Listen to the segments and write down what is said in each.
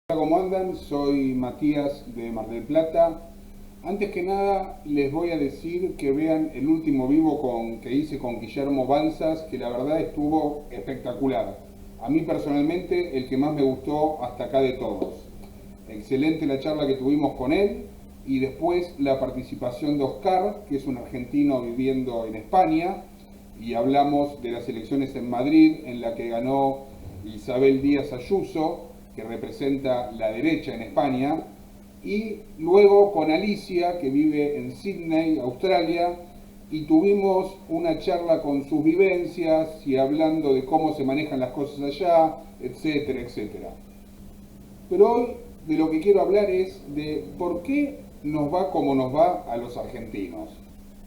Hola, ¿cómo andan? Soy Matías de Mar del Plata. Antes que nada, les voy a decir que vean el último vivo que hice con Guillermo Banzas, que la verdad estuvo espectacular. A mí personalmente, el que más me gustó hasta acá de todos. Excelente la charla que tuvimos con él y después la participación de Oscar, que es un argentino viviendo en España, y hablamos de las elecciones en Madrid, en la que ganó Isabel Díaz Ayuso, que representa la derecha en España, y luego con Alicia, que vive en Sydney, Australia, y tuvimos una charla con sus vivencias y hablando de cómo se manejan las cosas allá, etcétera, etcétera. Pero hoy de lo que quiero hablar es de por qué nos va como nos va a los argentinos.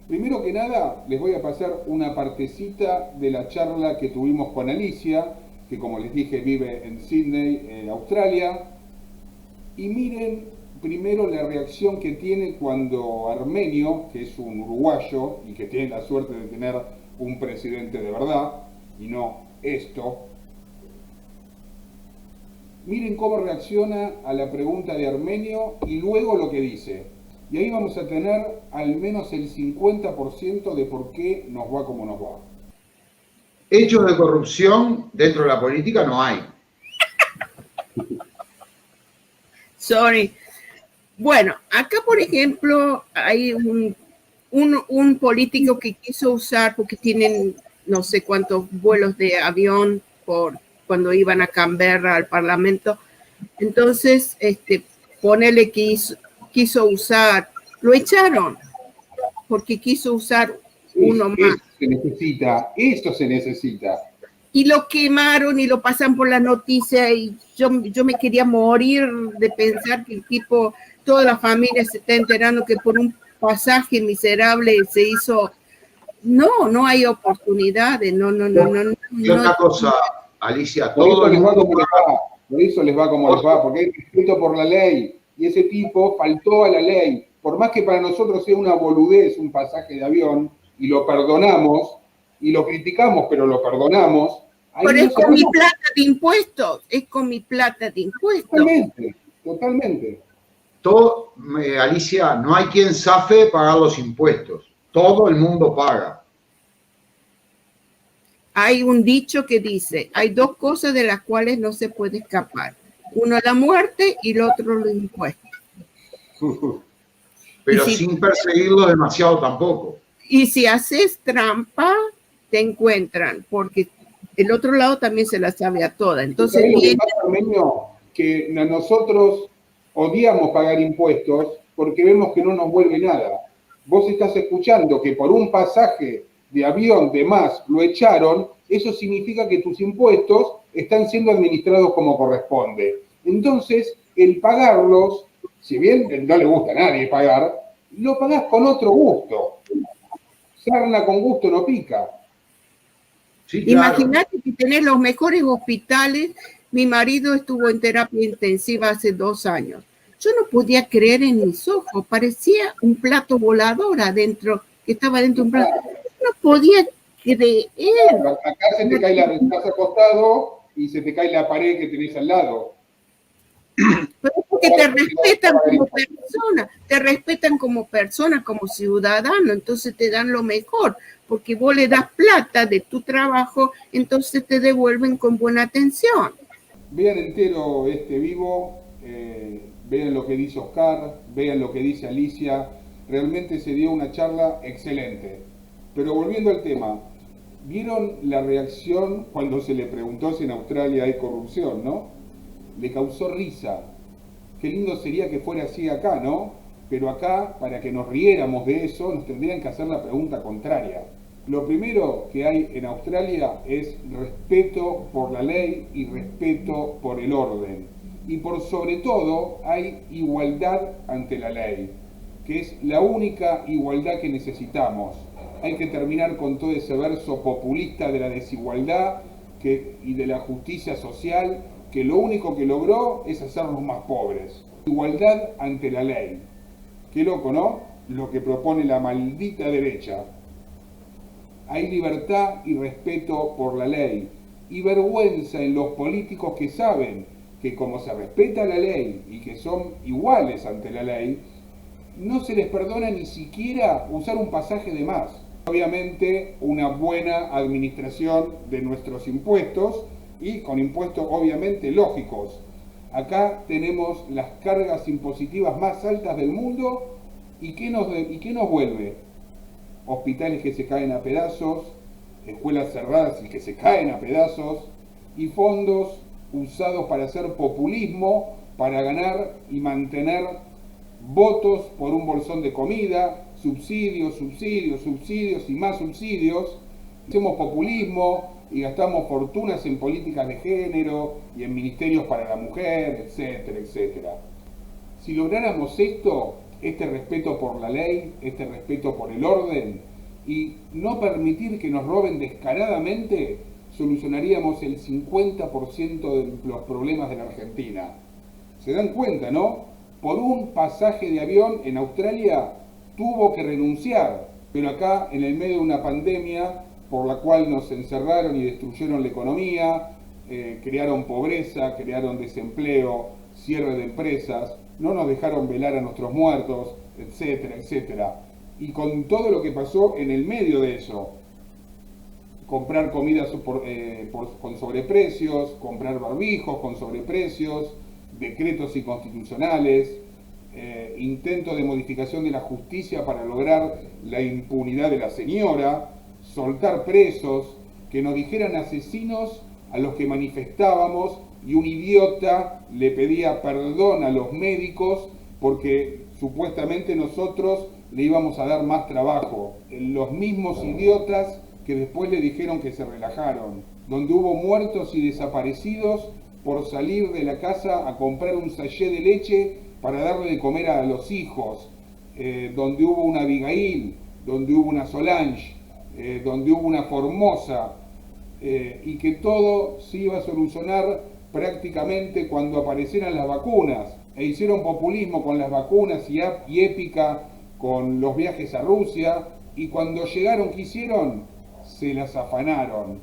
Primero que nada, les voy a pasar una partecita de la charla que tuvimos con Alicia, que como les dije vive en Sydney, Australia, y miren primero la reacción que tiene cuando Armenio, que es un uruguayo y que tiene la suerte de tener un presidente de verdad, y no esto, miren cómo reacciona a la pregunta de Armenio y luego lo que dice. Y ahí vamos a tener al menos el 50% de por qué nos va como nos va. Hechos de corrupción dentro de la política no hay. Sorry. Bueno, acá por ejemplo hay un político que quiso usar, porque tienen no sé cuántos vuelos de avión por cuando iban a Canberra al Parlamento. Entonces, ponele que quiso usar, lo echaron porque quiso usar uno más. Esto se necesita. Y lo quemaron y lo pasan por la noticia y yo me quería morir de pensar que el tipo, toda la familia se está enterando que por un pasaje miserable se hizo. No hay oportunidades, no. Y otra cosa, Alicia, por eso todo el les va mundo... como les va, por eso les va como les va, porque hay respeto por la ley, y ese tipo faltó a la ley, por más que para nosotros sea una boludez un pasaje de avión, y lo perdonamos, y lo criticamos, pero lo perdonamos. Pero es con mi plata de impuestos, es con mi plata de impuestos. Totalmente. Todo, Alicia, no hay quien zafe pagar los impuestos. Todo el mundo paga. Hay un dicho que dice, hay dos cosas de las cuales no se puede escapar. Uno la muerte y el otro los impuestos. Pero sin perseguirlo demasiado tampoco. Y si haces trampa, te encuentran, porque el otro lado también se la sabe a toda. Entonces, que nosotros odiamos pagar impuestos porque vemos que no nos vuelve nada. Vos estás escuchando que por un pasaje de avión de más lo echaron, eso significa que tus impuestos están siendo administrados como corresponde. Entonces, el pagarlos, si bien no le gusta a nadie pagar, lo pagás con otro gusto. Sarna con gusto no pica. Sí, claro. Imagínate que tenés los mejores hospitales. Mi marido estuvo en terapia intensiva hace 2 años. Yo no podía creer en mis ojos. Parecía un plato volador adentro, que estaba dentro de un plato. No podía creer. Acá se te cae estás acostado y se te cae la pared que tenés al lado. Pero es porque te respetan como persona, como ciudadano, entonces te dan lo mejor, porque vos le das plata de tu trabajo, entonces te devuelven con buena atención. Vean entero este vivo, vean lo que dice Oscar, vean lo que dice Alicia, realmente se dio una charla excelente. Pero volviendo al tema, ¿vieron la reacción cuando se le preguntó si en Australia hay corrupción, no? Le causó risa. Qué lindo sería que fuera así acá, ¿no? Pero acá, para que nos riéramos de eso, nos tendrían que hacer la pregunta contraria. Lo primero que hay en Australia es respeto por la ley y respeto por el orden. Y por sobre todo hay igualdad ante la ley, que es la única igualdad que necesitamos. Hay que terminar con todo ese verso populista de la desigualdad y de la justicia social, que lo único que logró es hacernos más pobres. Igualdad ante la ley. Qué loco, ¿no? Lo que propone la maldita derecha. Hay libertad y respeto por la ley. Y vergüenza en los políticos que saben que como se respeta la ley y que son iguales ante la ley, no se les perdona ni siquiera usar un pasaje de más. Obviamente una buena administración de nuestros impuestos y con impuestos obviamente lógicos. Acá tenemos las cargas impositivas más altas del mundo y ¿qué nos vuelve? Hospitales que se caen a pedazos, escuelas cerradas y que se caen a pedazos y fondos usados para hacer populismo, para ganar y mantener votos por un bolsón de comida, subsidios, subsidios, subsidios y más subsidios. Hacemos populismo y gastamos fortunas en políticas de género y en ministerios para la mujer, etcétera, etcétera. Si lográramos esto, este respeto por la ley, este respeto por el orden y no permitir que nos roben descaradamente, solucionaríamos el 50% de los problemas de la Argentina. ¿Se dan cuenta, no? Por un pasaje de avión en Australia tuvo que renunciar, pero acá en el medio de una pandemia por la cual nos encerraron y destruyeron la economía, crearon pobreza, crearon desempleo, cierre de empresas, no nos dejaron velar a nuestros muertos, etcétera, etcétera. Y con todo lo que pasó en el medio de eso, comprar comidas con sobreprecios, comprar barbijos con sobreprecios, decretos inconstitucionales, intentos de modificación de la justicia para lograr la impunidad de la señora, soltar presos, que nos dijeran asesinos a los que manifestábamos y un idiota le pedía perdón a los médicos porque supuestamente nosotros le íbamos a dar más trabajo. Los mismos idiotas que después le dijeron que se relajaron, donde hubo muertos y desaparecidos por salir de la casa a comprar un sachet de leche para darle de comer a los hijos, donde hubo una Abigail, donde hubo una Solange, donde hubo una Formosa, y que todo se iba a solucionar prácticamente cuando aparecieran las vacunas, e hicieron populismo con las vacunas y épica con los viajes a Rusia, y cuando llegaron, ¿qué hicieron? Se las afanaron.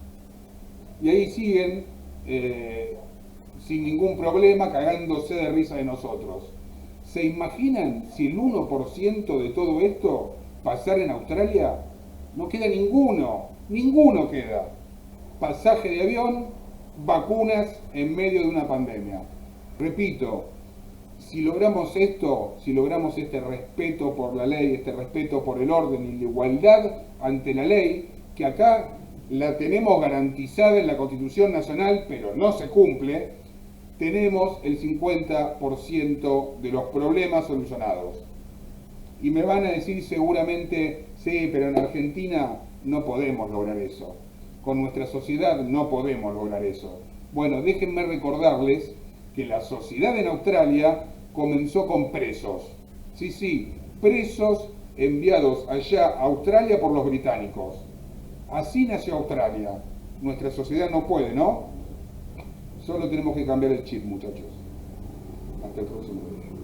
Y ahí siguen sin ningún problema, cagándose de risa de nosotros. ¿Se imaginan si el 1% de todo esto pasara en Australia? No queda ninguno queda. Pasaje de avión, vacunas en medio de una pandemia. Repito, si logramos esto, si logramos este respeto por la ley, este respeto por el orden y la igualdad ante la ley, que acá la tenemos garantizada en la Constitución Nacional, pero no se cumple, tenemos el 50% de los problemas solucionados. Y me van a decir seguramente, sí, pero en Argentina no podemos lograr eso. Con nuestra sociedad no podemos lograr eso. Bueno, déjenme recordarles que la sociedad en Australia comenzó con presos. Sí, presos enviados allá a Australia por los británicos. Así nació Australia. Nuestra sociedad no puede, ¿no? Solo tenemos que cambiar el chip, muchachos. Hasta el próximo video.